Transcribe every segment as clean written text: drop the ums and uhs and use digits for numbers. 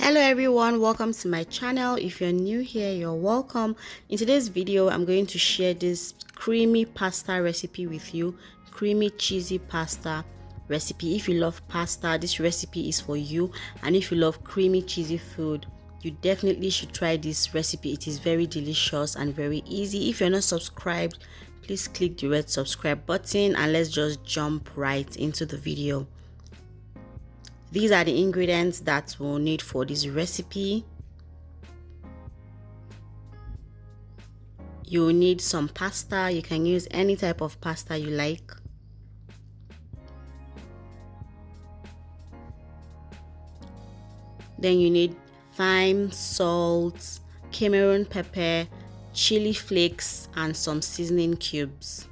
Hello everyone, welcome to my channel. If you're new here, you're welcome. In today's video, I'm going to share this creamy pasta recipe with you. Creamy cheesy pasta recipe. If you love pasta, this recipe is for you. And if you love creamy cheesy food, you definitely should try this recipe. It is very delicious and very easy. If you're not subscribed, please click the red subscribe button and let's just jump right into the video. These are the ingredients that we'll need for this recipe. You'll need some pasta. You can use any type of pasta you like. Then you need thyme, salt, Cameroon pepper, chili flakes, and some seasoning cubes.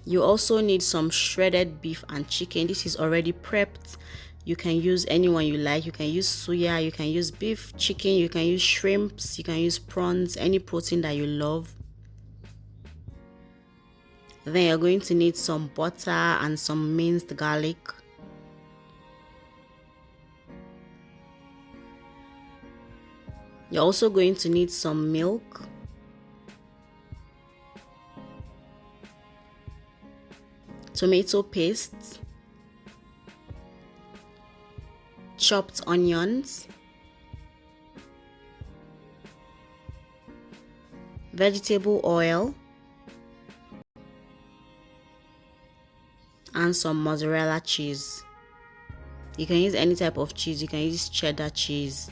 You also need some shredded beef and chicken. This is already prepped. You can use anyone you like. You can use suya, you can use beef, chicken, you can use shrimps, you can use prawns, any protein that you love. Then you're going to need some butter and some minced garlic. You're also going to need some milk. Tomato paste, chopped onions, vegetable oil, and some mozzarella cheese. You can use any type of cheese. You can use cheddar cheese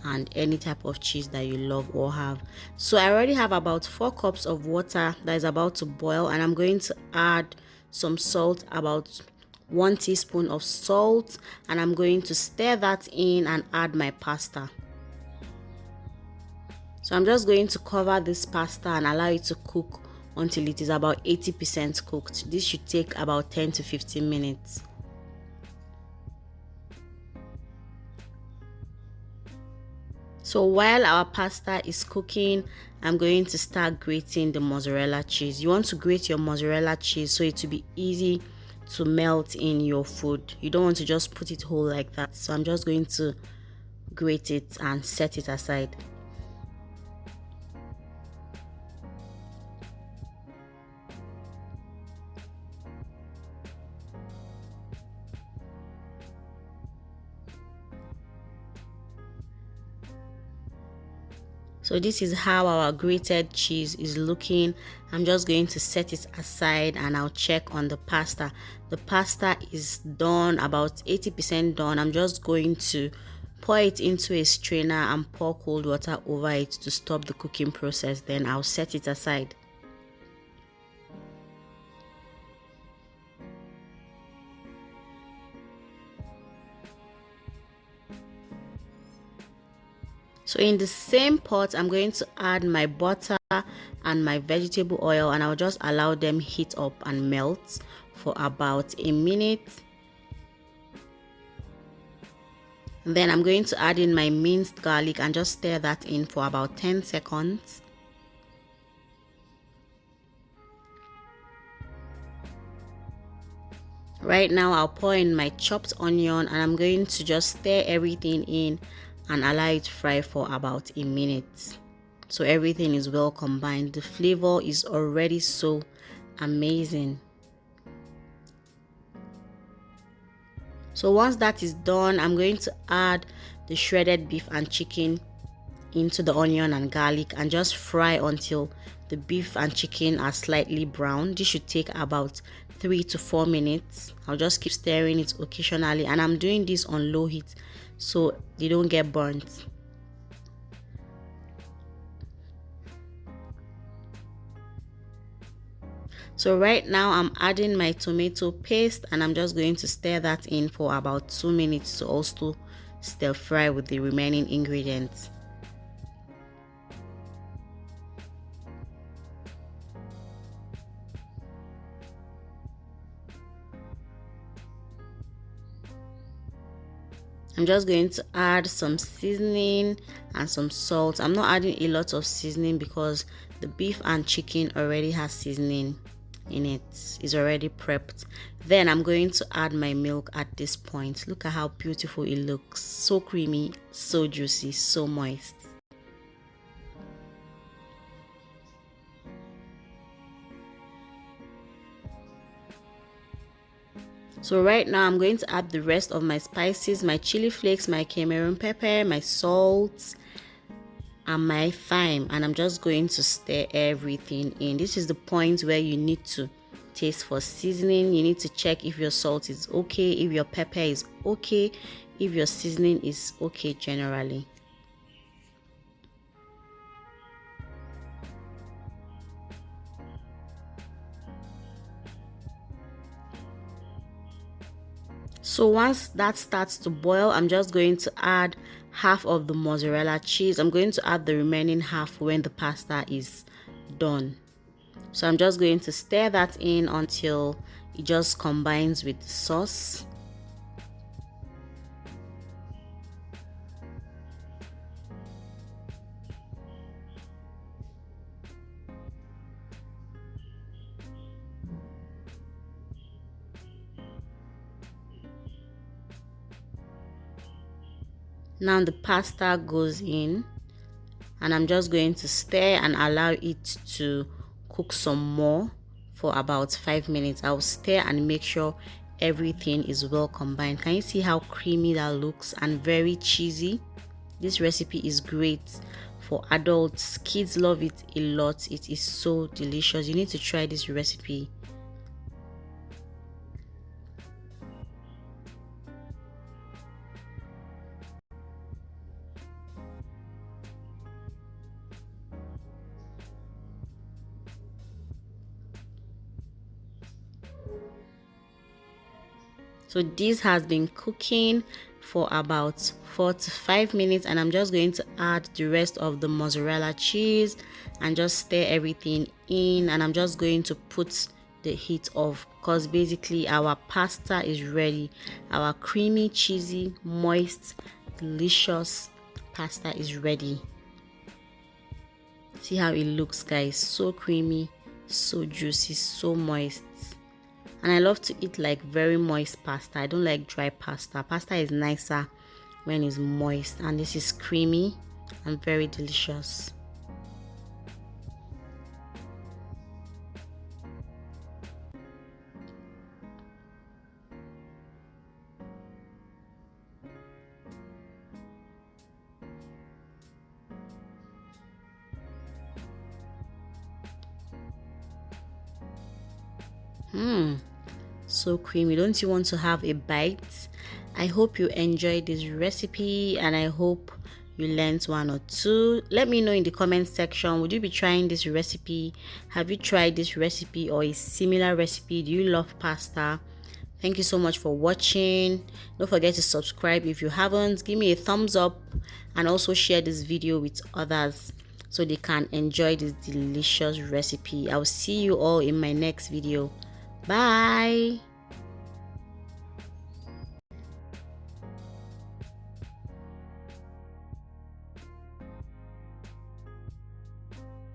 and any type of cheese that you love or have. So I already have about 4 cups of water that is about to boil, and I'm going to add some salt, about 1 teaspoon of salt, and I'm going to stir that in and add my pasta. So I'm just going to cover this pasta and allow it to cook until it is about 80% cooked. This should take about 10 to 15 minutes. So while our pasta is cooking, I'm going to start grating the mozzarella cheese. You want to grate your mozzarella cheese so it will be easy to melt in your food. You don't want to just put it whole like that. So I'm just going to grate it and set it aside. So this is how our grated cheese is looking. I'm just going to set it aside and I'll check on the pasta. The pasta is done, about 80% done. I'm just going to pour it into a strainer and pour cold water over it to stop the cooking process. Then I'll set it aside. So in the same pot, I'm going to add my butter and my vegetable oil, and I'll just allow them heat up and melt for about a minute. And then I'm going to add in my minced garlic and just stir that in for about 10 seconds. Right now, I'll pour in my chopped onion and I'm going to just stir everything in and allow it to fry for about a minute. So everything is well combined. The flavor is already so amazing. So once that is done, I'm going to add the shredded beef and chicken into the onion and garlic and just fry until the beef and chicken are slightly brown. This should take about 3 to 4 minutes. I'll just keep stirring it occasionally, and I'm doing this on low heat so they don't get burnt. So right now I'm adding my tomato paste and I'm just going to stir that in for about 2 minutes to also stir fry with the remaining ingredients. I'm just going to add some seasoning and some salt. I'm not adding a lot of seasoning because the beef and chicken already has seasoning in it. It's already prepped. Then I'm going to add my milk at this point. Look at how beautiful it looks. So creamy, so juicy, so moist. So right now I'm going to add the rest of my spices, my chili flakes, my Cameroon pepper, my salt, and my thyme, and I'm just going to stir everything in. This is the point where you need to taste for seasoning. You need to check if your salt is okay, if your pepper is okay, if your seasoning is okay generally. So once that starts to boil, I'm just going to add half of the mozzarella cheese. I'm going to add the remaining half when the pasta is done. So I'm just going to stir that in until it just combines with the sauce. Now the pasta goes in, and I'm just going to stir and allow it to cook some more for about 5 minutes. I'll stir and make sure everything is well combined. Can you see how creamy that looks and very cheesy? This recipe is great for adults. Kids love it a lot. It is so delicious. You need to try this recipe. So this has been cooking for about 4 to 5 minutes, and I'm just going to add the rest of the mozzarella cheese and just stir everything in, and I'm just going to put the heat off because basically our pasta is ready. Our creamy, cheesy, moist, delicious pasta is ready. See how it looks, guys. So creamy, so juicy, so moist. And I love to eat like very moist pasta. I don't like dry pasta. Pasta is nicer when it's moist, and this is creamy and very delicious. So creamy. Don't you want to have a bite? I hope you enjoyed this recipe, and I hope you learned one or two. Let me know in the comment section, would you be trying this recipe? Have you tried this recipe or a similar recipe? Do you love pasta? Thank you so much for watching. Don't forget to subscribe if you haven't. Give me a thumbs up and also share this video with others so they can enjoy this delicious recipe. I'll see you all in my next video. Bye.